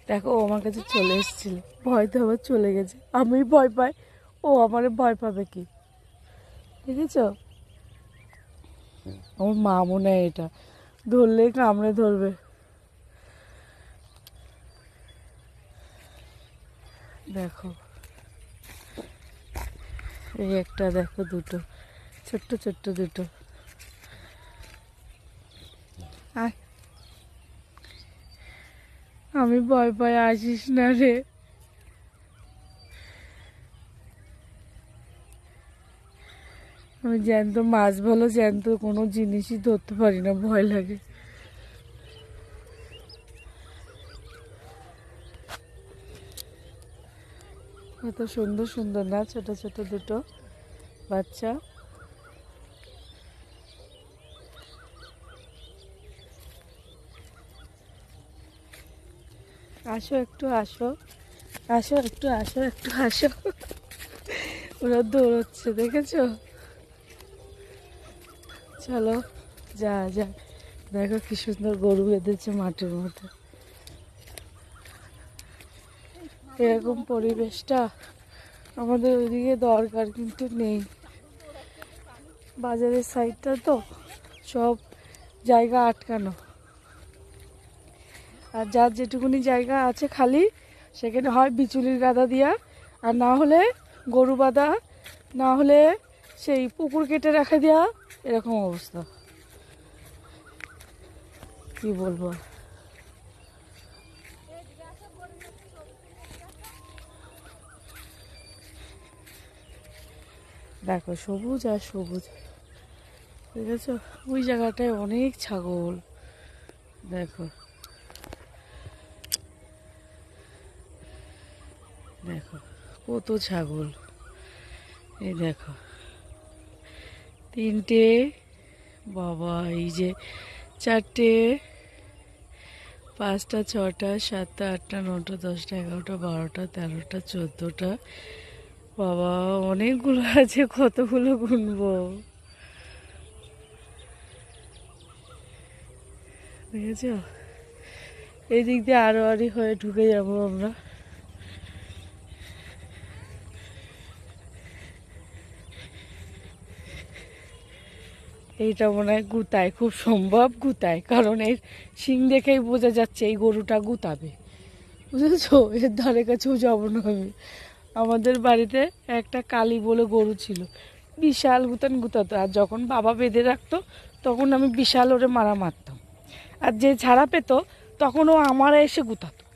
দেখো ও আমার কাছে চলে এসেছিল, ভয়তে আবার চলে গেছে। আমি ভয় পাই, ও আমারে ভয় পাবে কি? দেখেছ, আমার মা মনে হয় এটা ধরলে কামড়ে ধরবে। দেখো এই একটা, দেখো দুটো, ছোট্ট ছোট্ট দুটো। আয়, আমি ভয় পাই, আসিস না রে। আমি জ্যান্ত মাছ বলো, জ্যান্ত কোনো জিনিসই ধরতে পারি না, ভয় লাগে। কত সুন্দর সুন্দর না ছোট ছোট দুটো বাচ্চা। আসো একটু, আসো আসো একটু, আসো একটু, আসো। ওরা দৌড়চ্ছে, দেখেছো? চলো যা যা। দেখো কি সুন্দর গরু বেঁধেছে মাঠের মধ্যে। এরকম পরিবেশটা আমাদের ওইদিকে দরকার, কিন্তু নেই। বাজারের সাইডটা তো সব জায়গা আটকানো, আর যার যেটুকুনি জায়গা আছে খালি, সেখানে হয় বিচুলির গাদা দিয়া, আর না হলে গরু বাঁধা, না হলে সেই পুকুর কেটে রাখা দেওয়া, এরকম অবস্থা। কি বলবো, দেখো সবুজ আর সবুজ, ঠিক আছে? ওই জায়গাটায় অনেক ছাগল, দেখো দেখো কত ছাগল। এই দেখো তিনটে, বাবা এই যে চারটে, পাঁচটা, ছটা, সাতটা, আটটা, নটা, দশটা, এগারোটা, বারোটা, তেরোটা, 14টা, বাবা অনেকগুলো আছে, কতগুলো গুনবো। দেখেছ, এই দিক দিয়ে আড়োআড়ি হয়ে ঢুকে যাবো আমরা। এইটা মনে হয় গুতায়, খুব সম্ভব গুতায়, কারণ এর শিং দেখেই বোঝা যাচ্ছে এই গরুটা গুতাবে, বুঝেছো? এর ধারে কাছেও যাবো না আমি। আমাদের বাড়িতে একটা কালী বলে গরু ছিল, বিশাল গুতাতো, আর যখন বাবা বেঁধে রাখতো তখন আমি বিশাল ওরে মারতাম, আর যে ছাড়া পেত তখন ও আমার এসে গুতাতো।